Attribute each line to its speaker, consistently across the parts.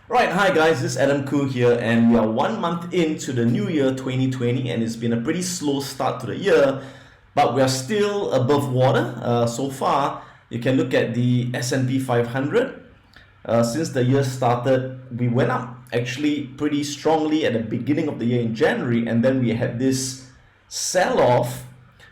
Speaker 1: Right, hi guys, this is Adam Khoo here, and we are 1 month into the new year 2020, and it's been a pretty slow start to the year, but we are still above water so far. You can look at the S&P 500. Since the year started, we went up actually pretty strongly at the beginning of the year in January, and then we had this sell-off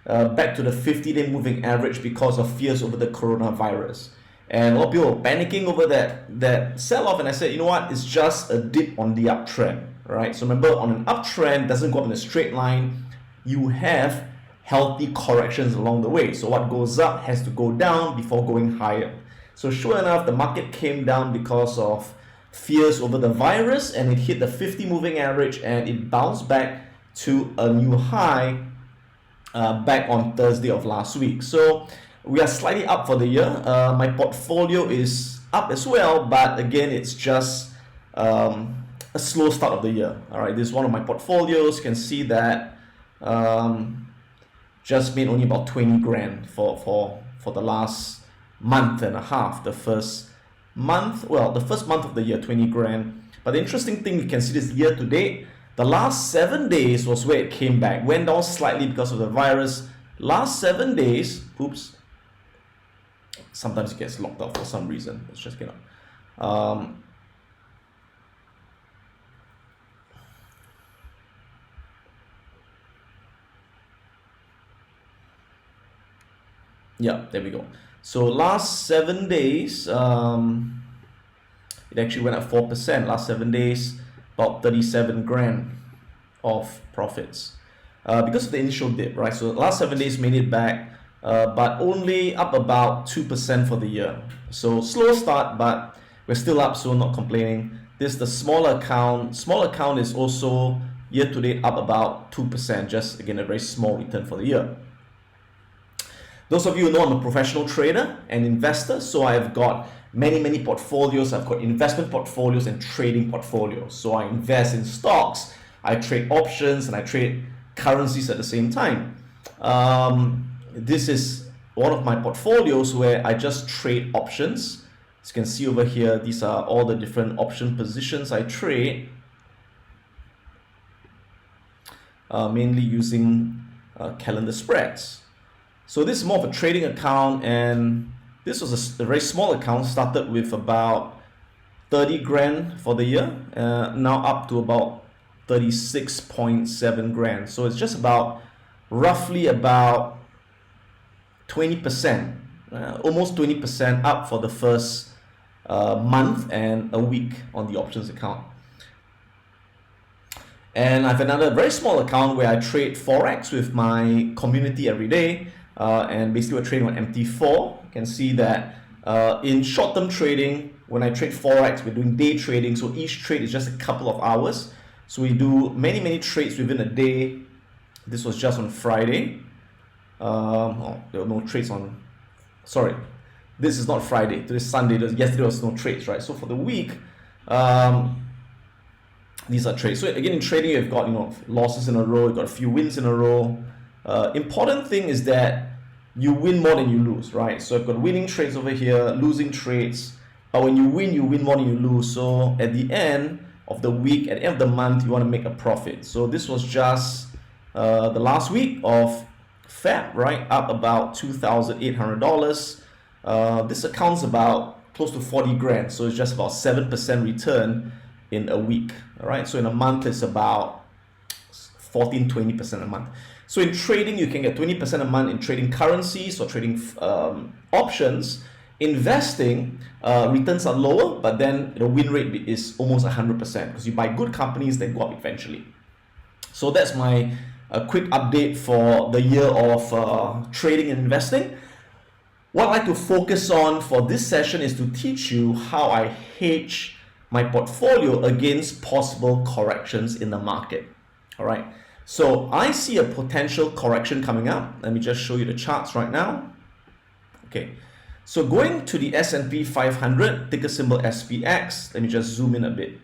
Speaker 1: back to the 50-day moving average because of fears over the coronavirus. And a lot of people were panicking over that sell-off, and I said, you know what, it's just a dip on the uptrend, right? So remember, on an uptrend, doesn't go up in a straight line. You have healthy corrections along the way. So what goes up has to go down before going higher. So sure enough, the market came down because of fears over the virus, and it hit the 50 moving average, and it bounced back to a new high back on Thursday of last week. So we are slightly up for the year. My portfolio is up as well, but again, it's just a slow start of the year. All right, this is one of my portfolios. You can see that just made only about 20 grand for the last month and a half. The first month of the year, 20 grand. But the interesting thing, you can see this year to date, the last 7 days was where it came back, went down slightly because of the virus. Last 7 days, oops, sometimes it gets locked out for some reason. Let's just get up. Yeah, there we go. So last 7 days, it actually went up 4%. Last 7 days, about 37 grand of profits because of the initial dip, right? So the last 7 days made it back, but only up about 2% for the year. So slow start, but we're still up, so not complaining. This is the small account. Small account is also year to date up about 2%, just again a very small return for the year. Those of you who know, I'm a professional trader and investor, so I've got many portfolios. I've got investment portfolios and trading portfolios. So I invest in stocks, I trade options, and I trade currencies at the same time. This is one of my portfolios where I just trade options. As you can see over here, these are all the different option positions I trade, mainly using calendar spreads. So this is more of a trading account, and this was a very small account. Started with about 30 grand for the year, now up to about 36.7 grand. So it's just about roughly about 20%, almost 20% up for the first month and a week on the options account. And I have another very small account where I trade forex with my community every day. And basically we're trading on MT4. You can see that in short-term trading, when I trade forex, we're doing day trading, so each trade is just a couple of hours. So we do many trades within a day. This was just on Friday. There were no trades on, sorry, this is not Friday, today is Sunday. Yesterday there was no trades, right? So for the week, these are trades. So again, in trading, you've got losses in a row, you've got a few wins in a row. Important thing is that you win more than you lose, right? So I've got winning trades over here, losing trades, but when you win more than you lose. So at the end of the week, at the end of the month, you want to make a profit. So this was just the last week of Feb, right? Up about $2,800. This account's about close to 40 grand, so it's just about 7% return in a week. All right, so in a month it's about 14-20% a month. So in trading, you can get 20% a month in trading currencies or trading options. Investing, returns are lower, but then the win rate is almost 100% because you buy good companies that go up eventually. So that's my quick update for the year of trading and investing. What I'd like to focus on for this session is to teach you how I hedge my portfolio against possible corrections in the market. All right. So I see a potential correction coming up. Let me just show you the charts right now. Okay, so going to the S&P 500, ticker symbol SPX. Let me just zoom in a bit.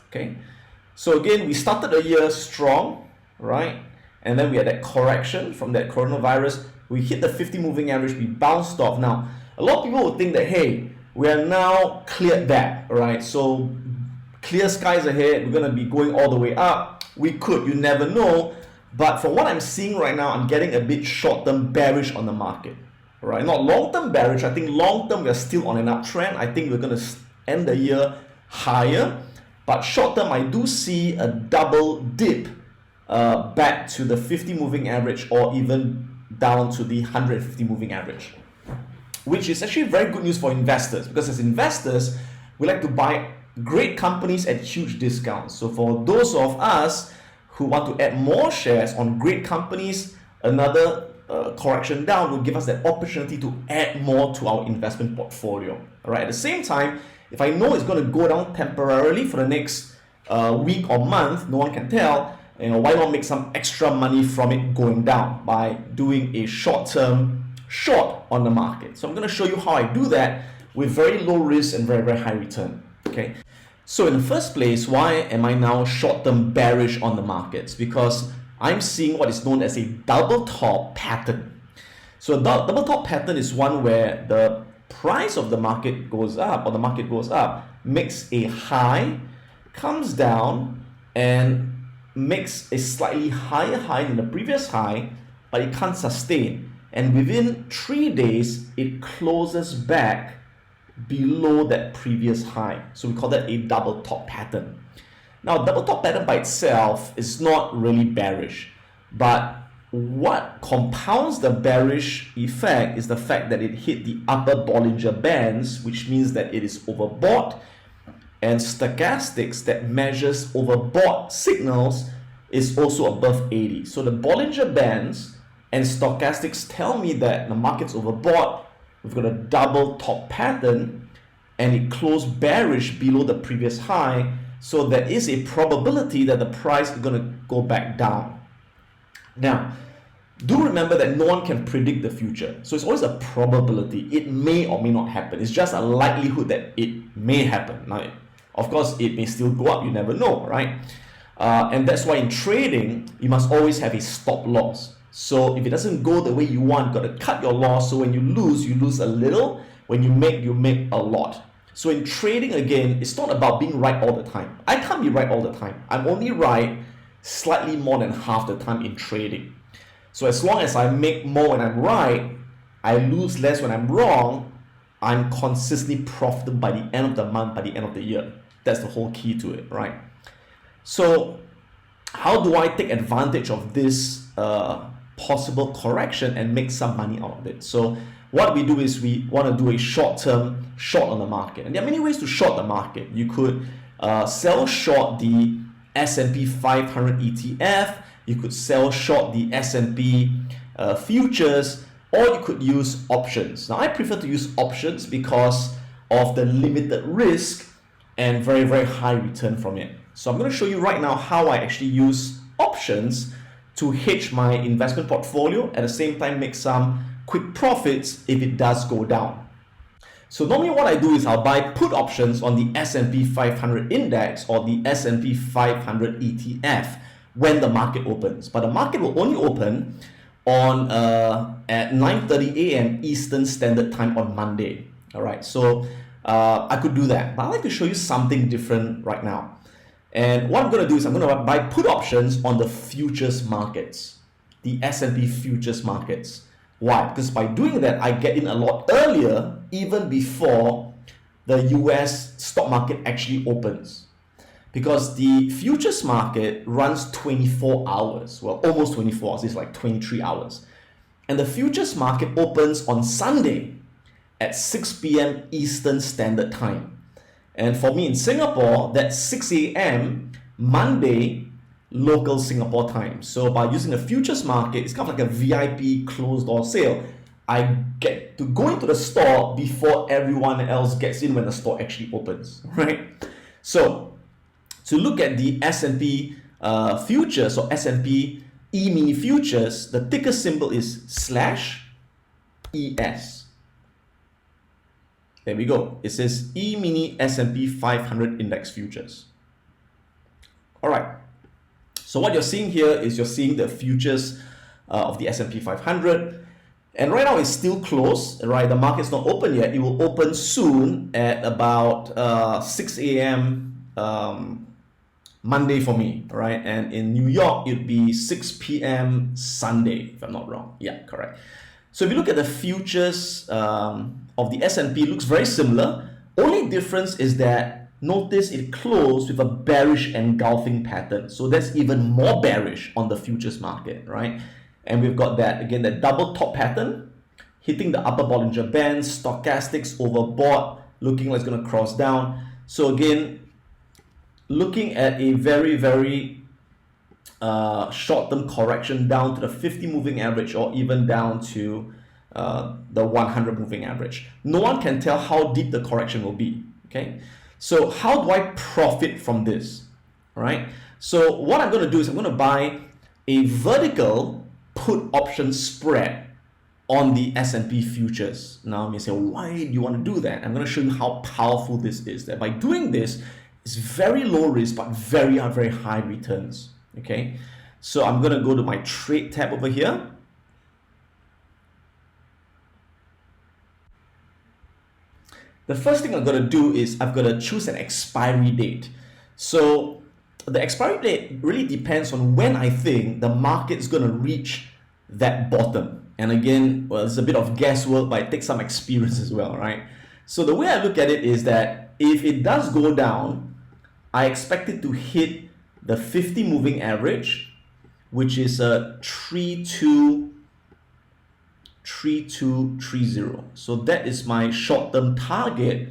Speaker 1: Okay, so again, we started the year strong, right? And then we had that correction from that coronavirus. We hit the 50 moving average, we bounced off. Now, a lot of people would think that, hey, we are now cleared that, right? So clear skies ahead. We're going to be going all the way up. We could, you never know. But from what I'm seeing right now, I'm getting a bit short-term bearish on the market, right? Not long-term bearish. I think long-term we're still on an uptrend. I think we're going to end the year higher. But short-term, I do see a double dip back to the 50 moving average or even down to the 150 moving average, which is actually very good news for investors, because as investors, we like to buy great companies at huge discounts. So for those of us who want to add more shares on great companies, another correction down will give us that opportunity to add more to our investment portfolio. All right. At the same time, if I know it's going to go down temporarily for the next week or month, no one can tell, why not make some extra money from it going down by doing a short-term short on the market. So I'm going to show you how I do that with very low risk and very, very high return. Okay. So in the first place, why am I now short-term bearish on the markets? Because I'm seeing what is known as a double top pattern. So a double top pattern is one where the price of the market goes up, or the market goes up, makes a high, comes down, and makes a slightly higher high than the previous high, but it can't sustain. And within 3 days, it closes back below that previous high. So we call that a double top pattern. Now, double top pattern by itself is not really bearish, but what compounds the bearish effect is the fact that it hit the upper Bollinger Bands, which means that it is overbought, and stochastics that measures overbought signals is also above 80. So the Bollinger Bands and stochastics tell me that the market's overbought. We've got a double top pattern and it closed bearish below the previous high. So there is a probability that the price is going to go back down. Now, do remember that no one can predict the future. So it's always a probability. It may or may not happen. It's just a likelihood that it may happen. Now, of course, it may still go up. You never know, right? And that's why in trading, you must always have a stop loss. So if it doesn't go the way you want, you've got to cut your loss. So when you lose a little. When you make a lot. So in trading, again, it's not about being right all the time. I can't be right all the time. I'm only right slightly more than half the time in trading. So as long as I make more when I'm right, I lose less when I'm wrong, I'm consistently profitable by the end of the month, by the end of the year. That's the whole key to it, right? So how do I take advantage of this possible correction and make some money out of it? So what we do is we want to do a short-term short on the market. And there are many ways to short the market. You could sell short the S&P 500 ETF. You could sell short the S&P futures, or you could use options. Now, I prefer to use options because of the limited risk and very, very high return from it. So I'm going to show you right now how I actually use options to hedge my investment portfolio, at the same time make some quick profits if it does go down. So normally what I do is I'll buy put options on the S&P 500 index or the S&P 500 ETF when the market opens. But the market will only open on at 9:30 a.m. Eastern Standard Time on Monday. All right, so I could do that, but I'd like to show you something different right now. And what I'm going to do is I'm going to buy put options on the futures markets, the S&P futures markets. Why? Because by doing that, I get in a lot earlier, even before the US stock market actually opens. Because the futures market runs 24 hours, well, almost 24 hours, it's like 23 hours. And the futures market opens on Sunday at 6 p.m. Eastern Standard Time. And for me in Singapore, that's 6 a.m. Monday local Singapore time. So by using the futures market, it's kind of like a VIP closed door sale. I get to go into the store before everyone else gets in when the store actually opens, right? So to look at the S&P futures or S&P E-mini futures, the ticker symbol is /ES. There we go. It says E-mini S&P 500 index futures. All right. So what you're seeing here is you're seeing the futures of the S&P 500. And right now it's still closed, right? The market's not open yet. It will open soon at about 6 a.m. Monday for me, right? And in New York, it'd be 6 p.m. Sunday, if I'm not wrong. Yeah, correct. So if you look at the futures of the S&P, it looks very similar. Only difference is that notice it closed with a bearish engulfing pattern. So that's even more bearish on the futures market, right? And we've got that, again, that double top pattern, hitting the upper Bollinger Band, stochastics overbought, looking like it's going to cross down. So again, looking at a very, very short-term correction down to the 50 moving average or even down to the 100 moving average. No one can tell how deep the correction will be, okay? So how do I profit from this, all right? So what I'm going to do is I'm going to buy a vertical put option spread on the S&P futures. Now you may say, why do you want to do that? I'm going to show you how powerful this is. That by doing this, it's very low risk but very, very high returns. Okay, so I'm going to go to my trade tab over here. The first thing I'm going to do is I've got to choose an expiry date. So the expiry date really depends on when I think the market's going to reach that bottom. And again, well, it's a bit of guesswork, but it takes some experience as well, right? So the way I look at it is that if it does go down, I expect it to hit the 50 moving average, which is a 3230. So that is my short-term target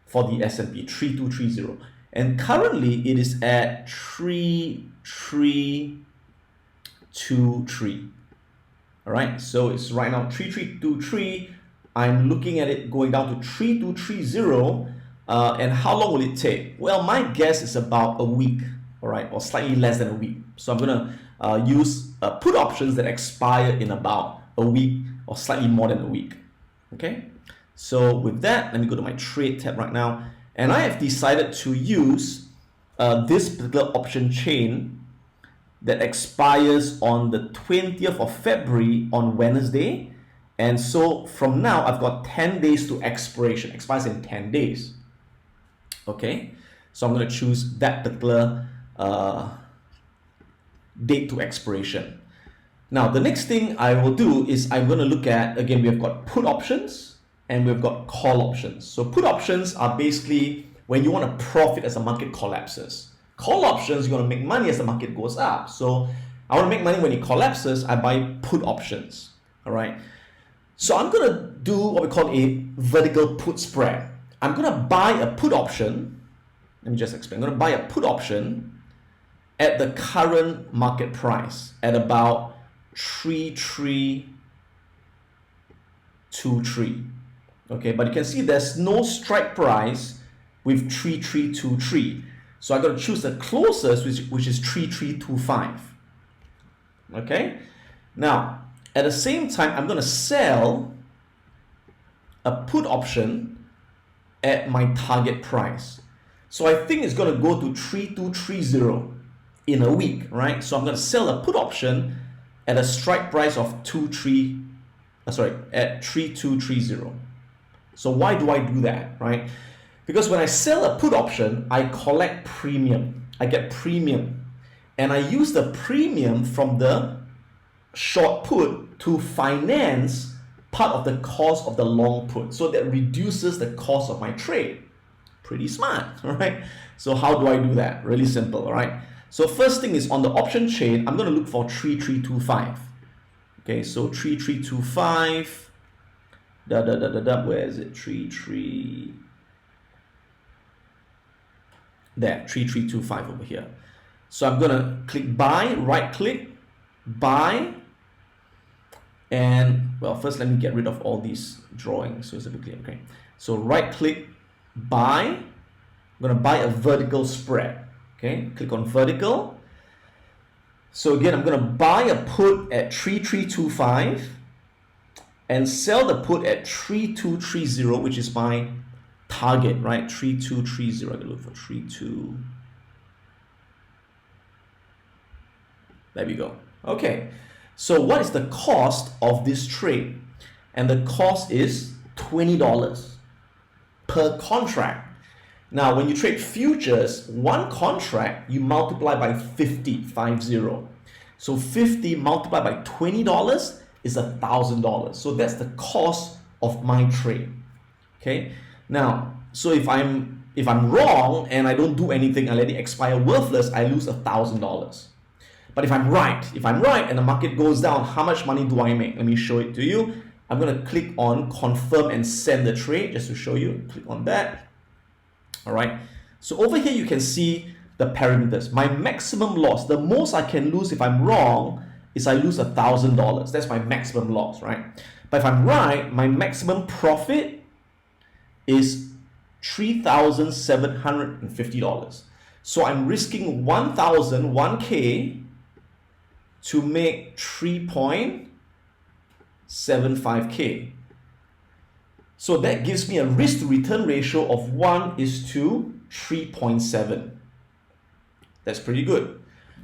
Speaker 1: for the S&P, 3230. And currently it is at 3323. All right, so it's right now 3323. I'm looking at it going down to 3230. And how long will it take? Well, my guess is about a week, all right, or slightly less than a week. So I'm going to use put options that expire in about a week or slightly more than a week. Okay, so with that, let me go to my trade tab right now. And I have decided to use this particular option chain that expires on the 20th of February on Wednesday. And so from now, I've got 10 days to expiration, expires in 10 days. Okay, so I'm going to choose that particular date to expiration. Now, the next thing I will do is I'm going to look at, again, we've got put options and we've got call options. So put options are basically when you want to profit as the market collapses. Call options, you want to make money as the market goes up. So I want to make money when it collapses, I buy put options. All right. So I'm going to do what we call a vertical put spread. I'm going to buy a put option. Let me just explain. I'm going to buy a put option at the current market price at about 3323. Okay, but you can see there's no strike price with 3323. So I'm going to choose the closest, which is 3325. Okay, now at the same time, I'm going to sell a put option at my target price. So I think it's going to go to 3230 in a week, right? So I'm going to sell a put option at a strike price of 3230. So why do I do that, right? Because when I sell a put option, I collect premium. I get premium. And I use the premium from the short put to finance part of the cost of the long put. So that reduces the cost of my trade. Pretty smart, right? So how do I do that? Really simple, all right? So first thing is on the option chain, I'm going to look for 3325. Okay, so 3325. Where is it? 3325 over here. So I'm going to click buy, right click, buy. And well, first let me get rid of all these drawings so it's a bit clear. Okay, so right click, buy. I'm going to buy a vertical spread. Okay, click on vertical. So again, I'm going to buy a put at 3325 and sell the put at 3230, which is my target, right? 3230. I can look for 32. There we go. Okay. So what is the cost of this trade? and the cost is $20 per contract. Now, when you trade futures, one contract you multiply by 50. So 50 multiplied by $20 is $1,000. So that's the cost of my trade. Okay. Now, so if I'm wrong and I don't do anything, I let it expire worthless, I lose $1,000. But if I'm right and the market goes down, how much money do I make? Let me show it to you. I'm going to click on confirm and send the trade just to show you. Click on that. All right. So over here, you can see the parameters. My maximum loss, the most I can lose if I'm wrong is I lose $1,000. That's my maximum loss, right? But if I'm right, my maximum profit is $3,750. So I'm risking 1K to make 3.75K. So that gives me a risk to return ratio of 1:3.7. That's pretty good.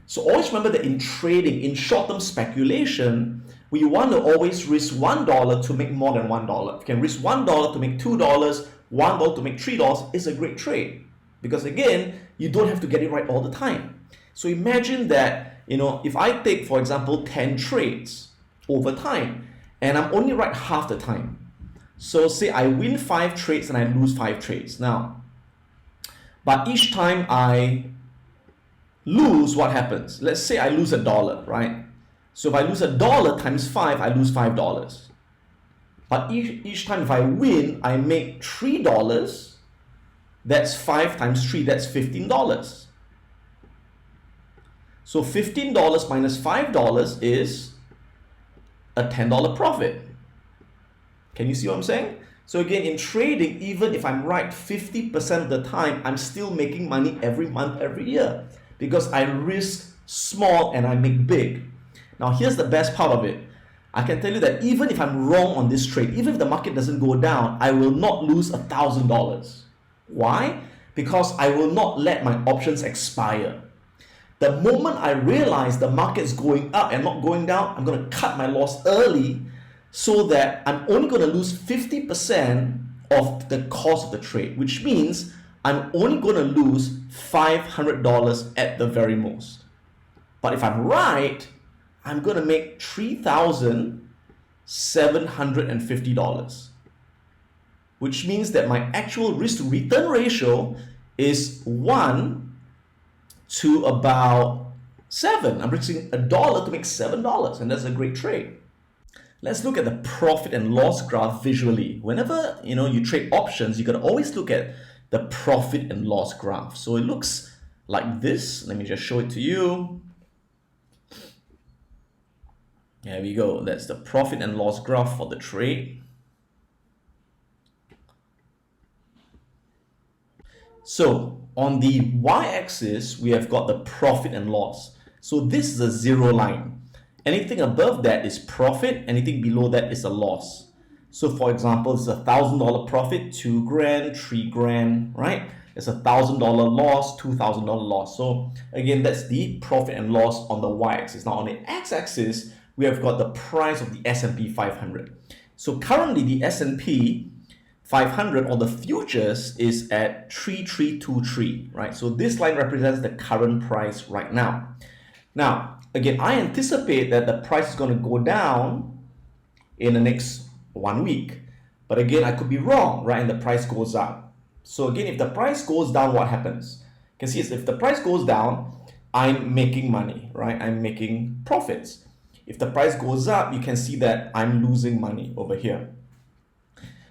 Speaker 1: So always remember that in trading, in short-term speculation, we want to always risk $1 to make more than $1. If you can risk $1 to make $2, $1 to make $3, is a great trade. Because again, you don't have to get it right all the time. So imagine that, if I take, for example, 10 trades over time, and I'm only right half the time. So say I win 5 trades and I lose 5 trades. Now, but each time I lose, what happens? Let's say I lose $1, right? So if I lose $1 times 5, I lose $5. But each time if I win, I make $3. That's 5 times 3, that's $15. So $15 minus $5 is a $10 profit. Can you see what I'm saying? So again, in trading, even if I'm right 50% of the time, I'm still making money every month, every year, because I risk small and I make big. Now here's the best part of it. I can tell you that even if I'm wrong on this trade, even if the market doesn't go down, I will not lose $1,000. Why? Because I will not let my options expire. The moment I realize the market's going up and not going down, I'm going to cut my loss early so that I'm only going to lose 50% of the cost of the trade, which means I'm only going to lose $500 at the very most. But if I'm right, I'm going to make $3,750, which means that my actual risk to return ratio is 1 to about 7. I'm risking $1 to make $7, and that's a great trade. Let's look at the profit and loss graph visually. Whenever you trade options, you got to always look at the profit and loss graph. So it looks like this. Let me just show it to you. There we go. That's the profit and loss graph for the trade. So on the y-axis, we have got the profit and loss. So this is a zero line. Anything above that is profit, anything below that is a loss. So for example, it's $1,000 profit, 2 grand, 3 grand, right? It's $1,000 loss, $2,000 loss. So again, that's the profit and loss on the y-axis. Now on the x-axis, we have got the price of the S&P 500. So currently the S&P 500 or the futures is at 3323, right? So this line represents the current price right now. Now, again, I anticipate that the price is going to go down in the next 1 week. But again, I could be wrong, right? And the price goes up. So again, if the price goes down, what happens? You can see if the price goes down, I'm making money, right? I'm making profits. If the price goes up, you can see that I'm losing money over here.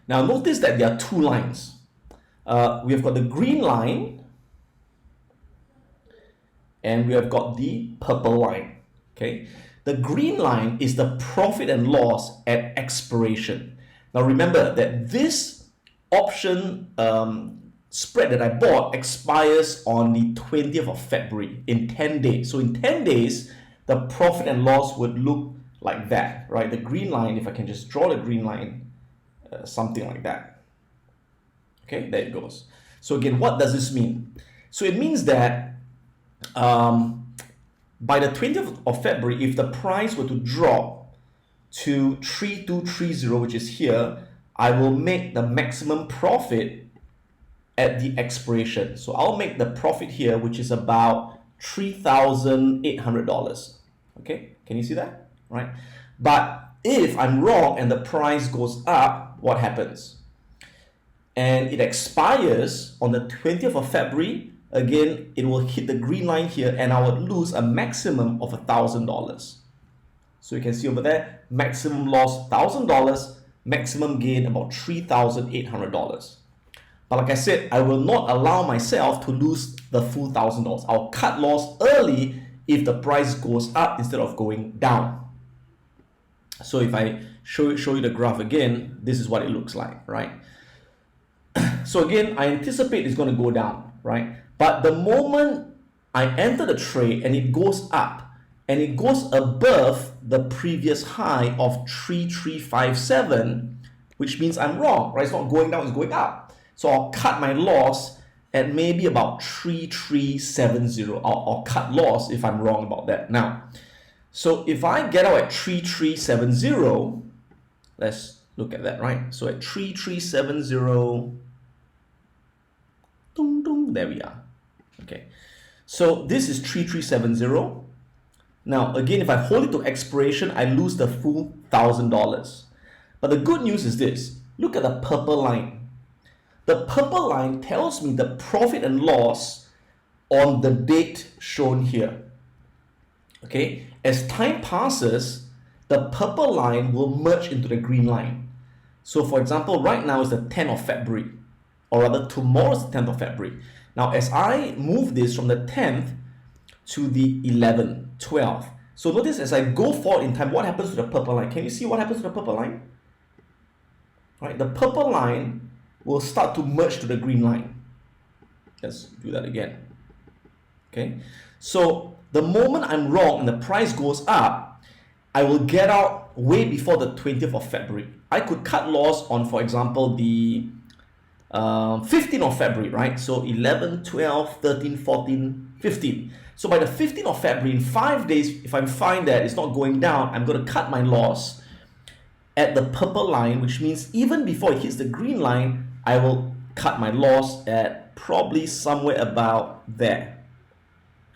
Speaker 1: Now notice that there are 2 lines. We have got the green line and we have got the purple line. Okay, the green line is the profit and loss at expiration. Now remember that this option spread that I bought expires on the 20th of February in 10 days. So in 10 days, the profit and loss would look like that, right? The green line, if I can just draw the green line, something like that. Okay, there it goes. So again, what does this mean? So it means that by the 20th of February, if the price were to drop to 3230, which is here, I will make the maximum profit at the expiration. So I'll make the profit here, which is about $3,800. Okay, can you see that? Right? But if I'm wrong and the price goes up, what happens? And it expires on the 20th of February. Again, it will hit the green line here and I would lose a maximum of $1,000. So you can see over there, maximum loss $1,000, maximum gain about $3,800. But like I said, I will not allow myself to lose the full $1,000. I'll cut loss early if the price goes up instead of going down. So if I show you the graph again, this is what it looks like, right? So again, I anticipate it's going to go down, right? But the moment I enter the trade and it goes up and it goes above the previous high of 3357, which means I'm wrong, right? It's not going down, it's going up. So I'll cut my loss at maybe about 3370. I'll cut loss if I'm wrong about that. Now, so if I get out at 3370, let's look at that, right? So at 3370, there we are. Okay, so this is 3370. Now again, if I hold it to expiration, I lose the full $1,000. But the good news is this: look at the purple line. The purple line tells me the profit and loss on the date shown here. Okay, as time passes, the purple line will merge into the green line. So for example, right now is the 10th of February, or rather tomorrow is the 10th of February. Now as I move this from the 10th to the 11th, 12th, so notice as I go forward in time, what happens to the purple line? Can you see what happens to the purple line? Right, the purple line will start to merge to the green line. Let's do that again. Okay, so the moment I'm wrong and the price goes up, I will get out way before the 20th of February. I could cut loss on, for example, the 15th of February, right? So 11, 12, 13, 14, 15. So by the 15th of February, in 5 days, if I find that it's not going down, I'm going to cut my loss at the purple line, which means even before it hits the green line, I will cut my loss at probably somewhere about there,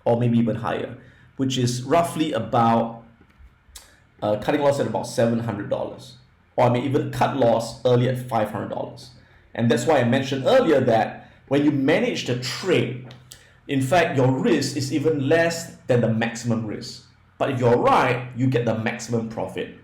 Speaker 1: or maybe even higher, which is roughly about cutting loss at about $700, or I may even cut loss early at $500. And that's why I mentioned earlier that when you manage the trade, in fact, your risk is even less than the maximum risk. But if you're right, you get the maximum profit.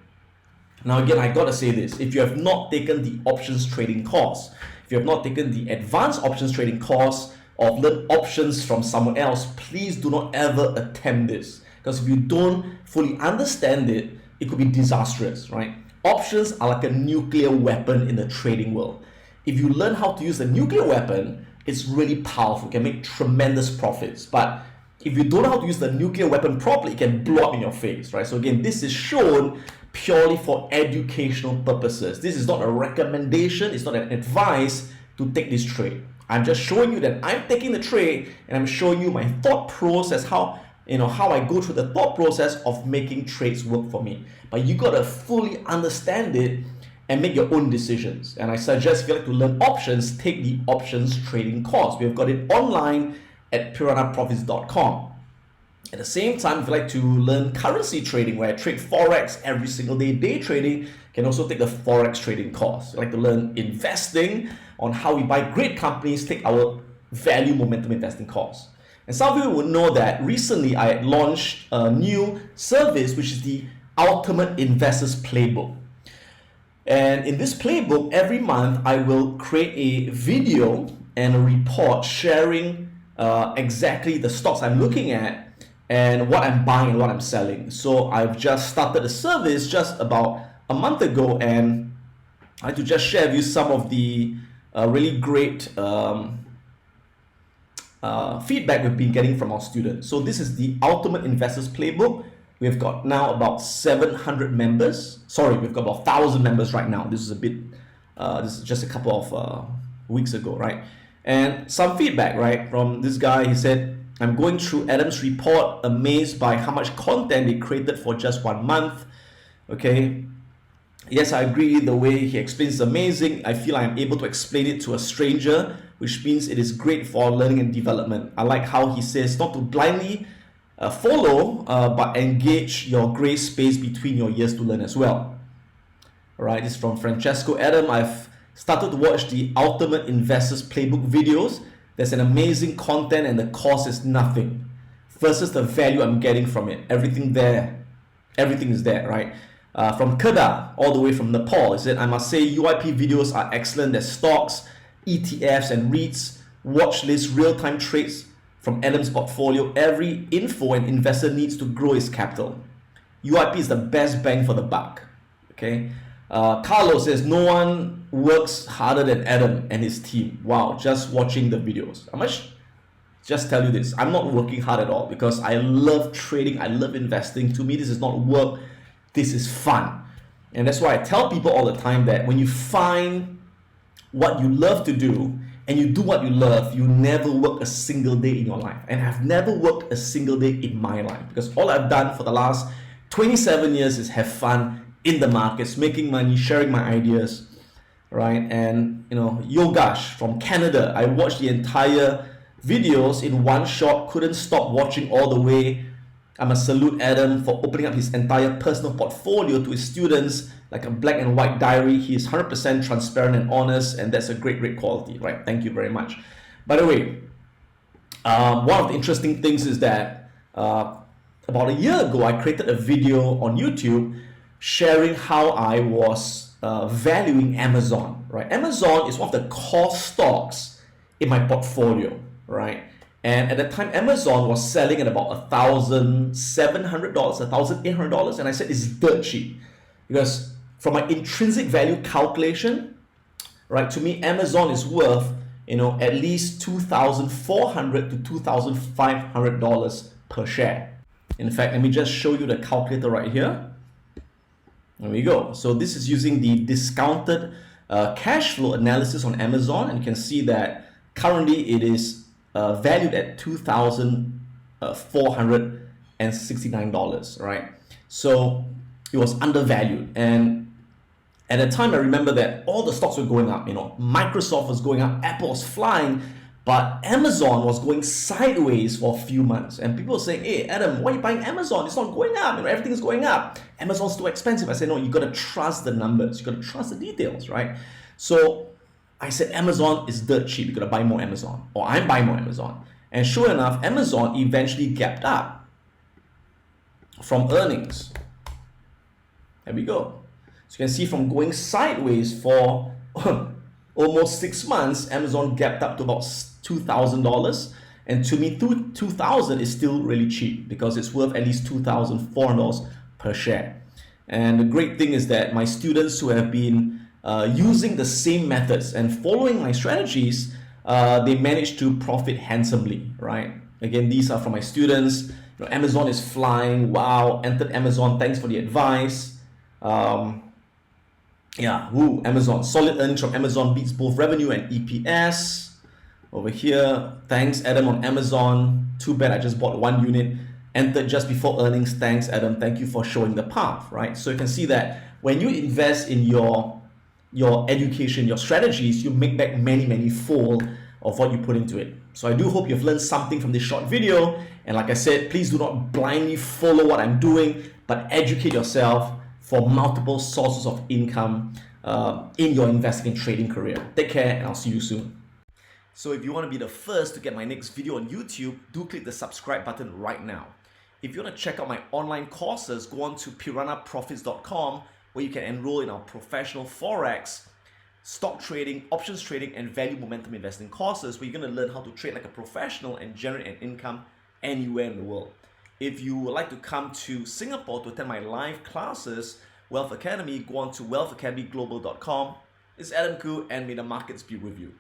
Speaker 1: Now again, I gotta say this: if you have not taken the options trading course, if you have not taken the advanced options trading course or learn options from someone else, please do not ever attempt this, because if you don't fully understand it, it could be disastrous, right? Options are like a nuclear weapon in the trading world. If you learn how to use the nuclear weapon, it's really powerful, it can make tremendous profits. But if you don't know how to use the nuclear weapon properly, it can blow up in your face, right? So again, this is shown purely for educational purposes. This is not a recommendation, it's not an advice to take this trade. I'm just showing you that I'm taking the trade and I'm showing you my thought process, how I go through the thought process of making trades work for me. But you gotta fully understand it and make your own decisions. And I suggest if you like to learn options, take the options trading course. We've got it online at piranhaprofits.com. At the same time, if you like to learn currency trading, where I trade forex every single day, day trading, you can also take the forex trading course. If you like to learn investing, on how we buy great companies, take our value momentum investing course. And some of you would know that recently I had launched a new service, which is the Ultimate Investors Playbook. And in this playbook, every month I will create a video and a report sharing exactly the stocks I'm looking at and what I'm buying and what I'm selling. So I've just started a service just about a month ago, and I'd like to just share with you some of the really great feedback we've been getting from our students. So this is the Ultimate Investors Playbook. We've got now about 700 members. Sorry, we've got about 1,000 members right now. This is this is just a couple of weeks ago, right? And some feedback, right, from this guy. He said, I'm going through Adam's report, amazed by how much content they created for just 1 month. Okay, Yes, I agree. The way he explains is amazing. I feel I'm able to explain it to a stranger, which means it is great for learning and development. I like how he says not to blindly follow, but engage your gray space between your ears to learn as well. All right, this is from Francesco. Adam, I've started to watch the Ultimate Investors Playbook videos. There's an amazing content and the cost is nothing versus the value I'm getting from it. Everything is there, right? From Kedah, all the way from Nepal, he said, I must say UIP videos are excellent. There's stocks, ETFs and REITs, watch list, real-time trades from Adam's portfolio. Every info an investor needs to grow his capital. UIP is the best bang for the buck. Okay. Carlos says, no one works harder than Adam and his team. Wow, just watching the videos. I must just tell you this, I'm not working hard at all because I love trading, I love investing. To me, this is not work, this is fun. And that's why I tell people all the time that when you find what you love to do and you do what you love, you never work a single day in your life. And I've never worked a single day in my life because all I've done for the last 27 years is have fun in the markets, making money, sharing my ideas, right? And Yogash from Canada, I watched the entire videos in one shot, couldn't stop watching all the way. I must salute Adam for opening up his entire personal portfolio to his students like a black and white diary. He is 100% transparent and honest, and that's a great quality, right? Thank you very much. By the way, one of the interesting things is that about a year ago, I created a video on YouTube sharing how I was valuing Amazon, right? Amazon is one of the core stocks in my portfolio, right? And at the time, Amazon was selling at about $1,700, $1,800, and I said it's dirt cheap because from my intrinsic value calculation, right? To me, Amazon is worth at least $2,400 to $2,500 per share. In fact, let me just show you the calculator right here. There we go. So this is using the discounted cash flow analysis on Amazon, and you can see that currently it is valued at $2,469, right? So it was undervalued, and at the time I remember that all the stocks were going up. Microsoft was going up, Apple was flying, but Amazon was going sideways for a few months. And people were saying, hey, Adam, why are you buying Amazon? It's not going up. Everything is going up. Amazon's too expensive. I said, no, you got to trust the numbers. You got to trust the details, right? So I said, Amazon is dirt cheap. You got to buy more Amazon. Or I'm buying more Amazon. And sure enough, Amazon eventually gapped up from earnings. There we go. So you can see from going sideways for almost 6 months, Amazon gapped up to about $2,000, and to me, $2,000 is still really cheap because it's worth at least $2,400 per share. And the great thing is that my students who have been using the same methods and following my strategies, they managed to profit handsomely, right? Again, these are from my students. Amazon is flying. Wow, entered Amazon. Thanks for the advice. Amazon. Solid earnings from Amazon beats both revenue and EPS. Over here, thanks Adam on Amazon. Too bad I just bought 1 unit. Entered just before earnings. Thanks Adam. Thank you for showing the path, right? So you can see that when you invest in your education, your strategies, you make back many fold of what you put into it. So I do hope you've learned something from this short video. And like I said, please do not blindly follow what I'm doing, but educate yourself for multiple sources of income in your investing and trading career. Take care, and I'll see you soon. So if you want to be the first to get my next video on YouTube, do click the subscribe button right now. If you want to check out my online courses, go on to piranhaprofits.com, where you can enroll in our professional forex, stock trading, options trading, and value momentum investing courses, where you're going to learn how to trade like a professional and generate an income anywhere in the world. If you would like to come to Singapore to attend my live classes, Wealth Academy, go on to wealthacademyglobal.com. It's Adam Khoo, and may the markets be with you.